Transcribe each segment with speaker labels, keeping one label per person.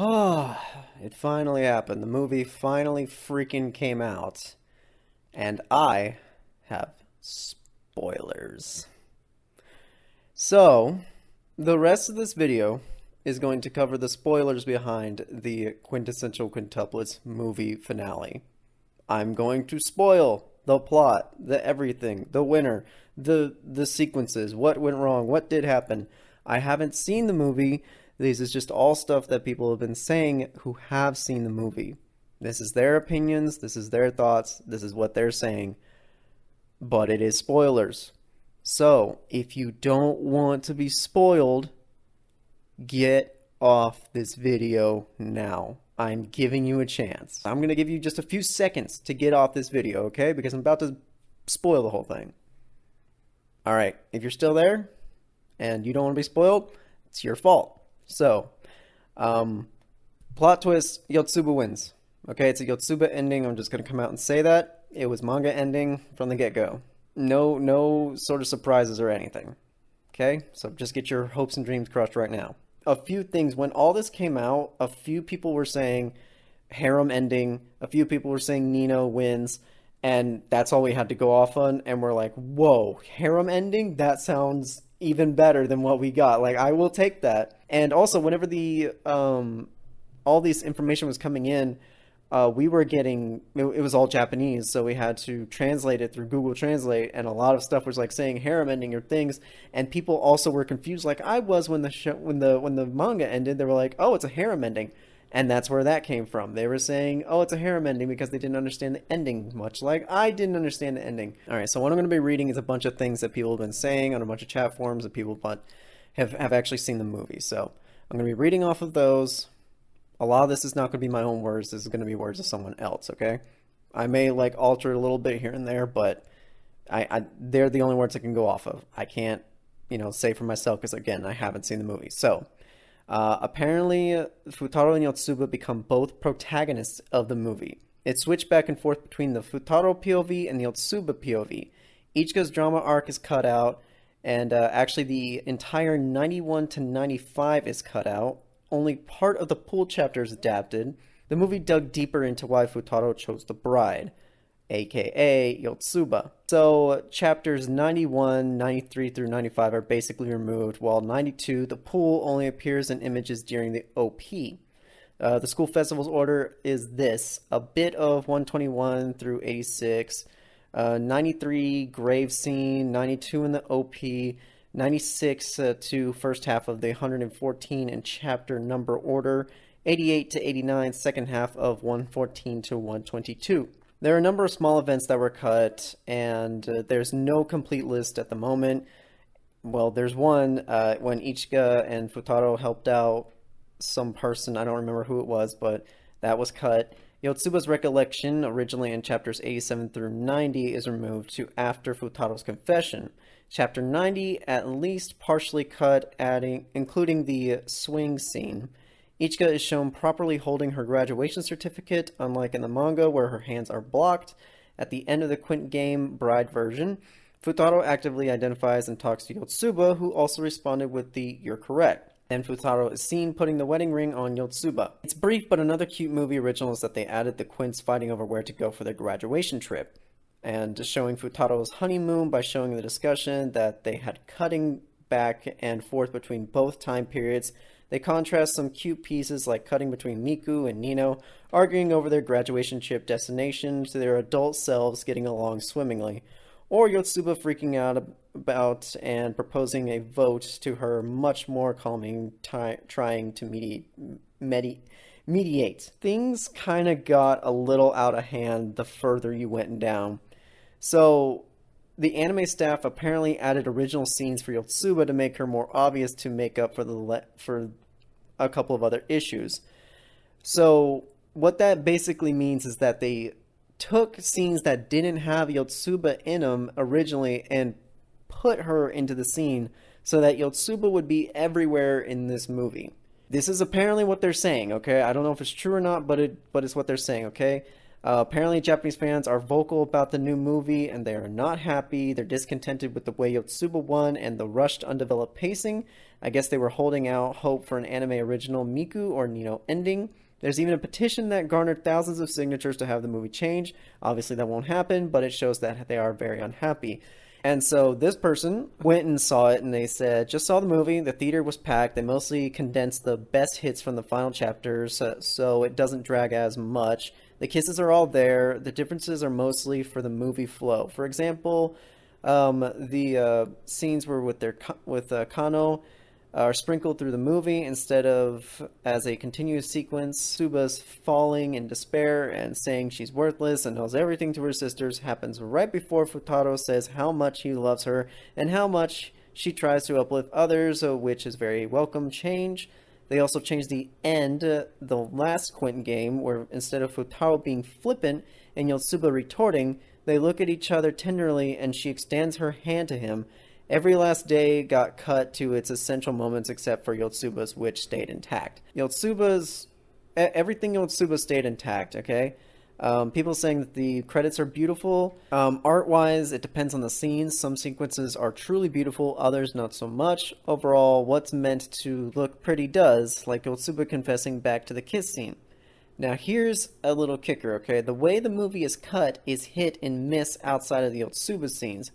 Speaker 1: Oh, it finally happened. The movie finally freaking came out. And I have spoilers. So, the rest of this video is going to cover the spoilers behind the Quintessential Quintuplets movie finale. I'm going to spoil the plot, the everything, the winner, the sequences, what went wrong, what did happen. I haven't seen the movie. This is just all stuff that people have been saying who have seen the movie. This is their opinions, this is their thoughts, this is what they're saying. But it is spoilers. So, if you don't want to be spoiled, get off this video now. I'm giving you a chance. I'm going to give you just a few seconds to get off this video, okay? Because I'm about to spoil the whole thing. Alright, if you're still there and you don't want to be spoiled, it's your fault. So, plot twist, Yotsuba wins. Okay, it's a Yotsuba ending. I'm just going to come out and say that. It was manga ending from the get-go. No sort of surprises or anything. Okay, so just get your hopes and dreams crushed right now. A few things, when all this came out, a few people were saying harem ending, a few people were saying Nino wins, and that's all we had to go off on, and we're like, whoa, harem ending? That sounds even better than what we got. Like, I will take that. And also, whenever the all this information was coming in, we were getting, it was all Japanese, so we had to translate it through Google Translate, and a lot of stuff was like saying harem ending or things, and people also were confused, like I was when the show, when the manga ended. They were like, oh, it's a harem ending, and that's where that came from. They were saying, oh, it's a harem ending because they didn't understand the ending, much like I didn't understand the ending. All right, so what I'm going to be reading is a bunch of things that people have been saying on a bunch of chat forums that people have actually seen the movie. So I'm going to be reading off of those. A lot of this is not going to be my own words. This is going to be words of someone else, okay? I may, like, alter it a little bit here and there, but they're the only words I can go off of. I can't, say for myself because, again, I haven't seen the movie. So, apparently, Futaro and Yotsuba become both protagonists of the movie. It switched back and forth between the Futaro POV and the Yotsuba POV. Ichika's drama arc is cut out, and actually the entire 91 to 95 is cut out. Only part of the pool chapter is adapted. The movie dug deeper into why Futaro chose the bride, aka Yotsuba. So chapters 91, 93 through 95 are basically removed, while 92, the pool, only appears in images during the OP. The school festival's order is this: a bit of 121 through 86, 93 grave scene, 92 in the OP, 96 to first half of the 114 in chapter number order, 88 to 89 second half of 114 to 122. There are a number of small events that were cut, and there's no complete list at the moment. Well, there's one when Ichika and Futaro helped out some person. I don't remember who it was, but that was cut. Yotsuba's recollection, originally in chapters 87 through 90, is removed to after Futaro's confession. Chapter 90, at least partially cut, including the swing scene. Ichika is shown properly holding her graduation certificate, unlike in the manga where her hands are blocked. At the end of the Quint game bride version, Futaro actively identifies and talks to Yotsuba, who also responded with the "you're correct." Then Futaro is seen putting the wedding ring on Yotsuba. It's brief, but another cute movie original is that they added the Quints fighting over where to go for their graduation trip, and showing Futaro's honeymoon by showing the discussion that they had cutting back and forth between both time periods. They contrast some cute pieces like cutting between Miku and Nino, arguing over their graduation trip destination, to their adult selves getting along swimmingly, or Yotsuba freaking out about and proposing a vote to her, much more calming, trying to mediate. Things kind of got a little out of hand the further you went down. So, the anime staff apparently added original scenes for Yotsuba to make her more obvious to make up for a couple of other issues. So, what that basically means is that they took scenes that didn't have Yotsuba in them originally and put her into the scene so that Yotsuba would be everywhere in this movie. This is apparently what they're saying, okay? I don't know if it's true or not, but it's what they're saying, okay? Apparently, Japanese fans are vocal about the new movie and they are not happy. They're discontented with the way Yotsuba won and the rushed, undeveloped pacing. I guess they were holding out hope for an anime original Miku or Nino ending. There's even a petition that garnered thousands of signatures to have the movie change. Obviously, that won't happen, but it shows that they are very unhappy. And so this person went and saw it and they said, just saw the movie. The theater was packed. They mostly condensed the best hits from the final chapters so it doesn't drag as much. The kisses are all there. The differences are mostly for the movie flow. For example, the scenes were with Kano are sprinkled through the movie instead of as a continuous sequence. Suba's falling in despair and saying she's worthless and owes everything to her sisters happens right before Futaro says how much he loves her and how much she tries to uplift others, which is very welcome change. They also changed the end, the last Quint game, where instead of Futaro being flippant and Yotsuba retorting, they look at each other tenderly and she extends her hand to him. Every last day got cut to its essential moments except for Yotsuba's, which stayed intact. Everything Yotsuba stayed intact, okay? People saying that the credits are beautiful. Art-wise, it depends on the scenes. Some sequences are truly beautiful, others not so much. Overall, what's meant to look pretty does, like Yotsuba confessing back to the kiss scene. Now here's a little kicker, okay? The way the movie is cut is hit and miss outside of the Yotsuba scenes.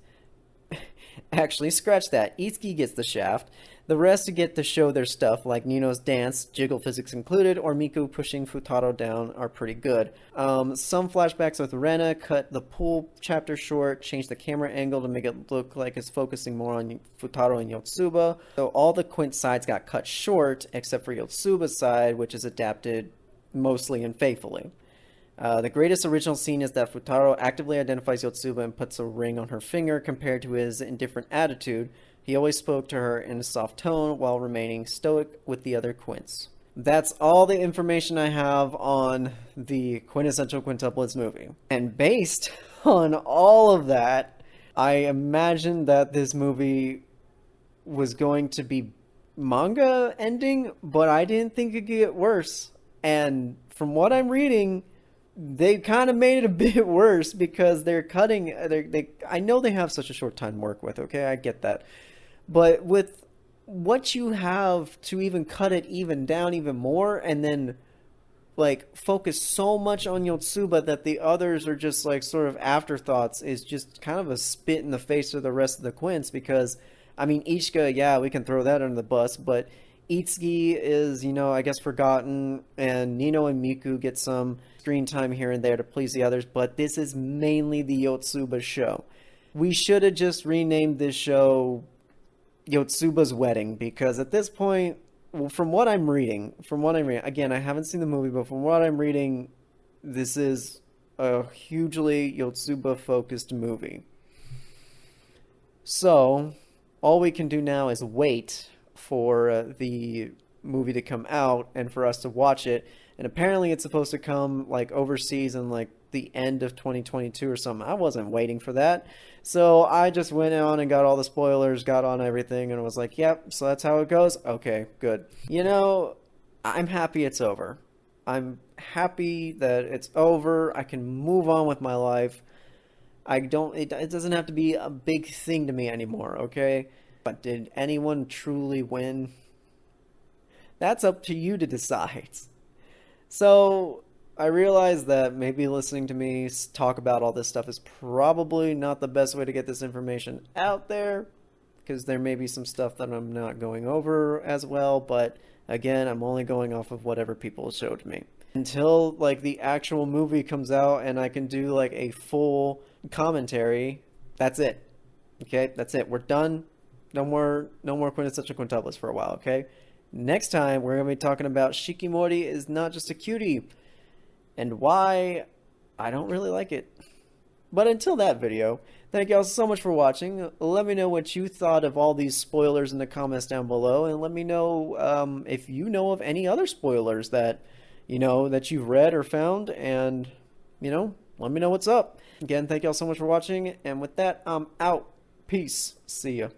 Speaker 1: Actually, scratch that. Itsuki gets the shaft. The rest get to show their stuff, like Nino's dance, jiggle physics included, or Miku pushing Futaro down are pretty good. Some flashbacks with Rena cut the pool chapter short, changed the camera angle to make it look like it's focusing more on Futaro and Yotsuba. So all the Quint sides got cut short, except for Yotsuba's side, which is adapted mostly and faithfully. The greatest original scene is that Futaro actively identifies Yotsuba and puts a ring on her finger compared to his indifferent attitude. He always spoke to her in a soft tone while remaining stoic with the other Quints. That's all the information I have on the Quintessential Quintuplets movie. And based on all of that, I imagined that this movie was going to be manga ending, but I didn't think it could get worse. And from what I'm reading, they kind of made it a bit worse because they're cutting. I know they have such a short time to work with. Okay, I get that, but with what you have to even cut it even down even more, and then like focus so much on Yotsuba that the others are just like sort of afterthoughts, is just kind of a spit in the face of the rest of the Quints. Because I mean, Ichika, yeah, we can throw that under the bus, but Itsuki is, I guess forgotten, and Nino and Miku get some screen time here and there to please the others, but this is mainly the Yotsuba show. We should have just renamed this show Yotsuba's Wedding, because at this point, from what I'm reading, again, I haven't seen the movie, but from what I'm reading, this is a hugely Yotsuba-focused movie. So, all we can do now is wait for the movie to come out and for us to watch it. And apparently it's supposed to come like overseas in like the end of 2022 or something. I wasn't waiting for that. So I just went on and got all the spoilers, got on everything, and was like, yep, so that's how it goes? Okay, good. I'm happy it's over. I'm happy that it's over. I can move on with my life. It doesn't have to be a big thing to me anymore, okay? But did anyone truly win? That's up to you to decide. So I realize that maybe listening to me talk about all this stuff is probably not the best way to get this information out there, because there may be some stuff that I'm not going over as well, but again, I'm only going off of whatever people showed me. Until like the actual movie comes out and I can do like a full commentary, that's it. Okay, that's it. We're done. No more Quintessential Quintuplets for a while, okay? Next time, we're going to be talking about Shikimori is not just a cutie, and why I don't really like it. But until that video, thank you all so much for watching. Let me know what you thought of all these spoilers in the comments down below, and let me know if you know of any other spoilers that, that you've read or found, and, let me know what's up. Again, thank you all so much for watching, and with that, I'm out. Peace. See ya.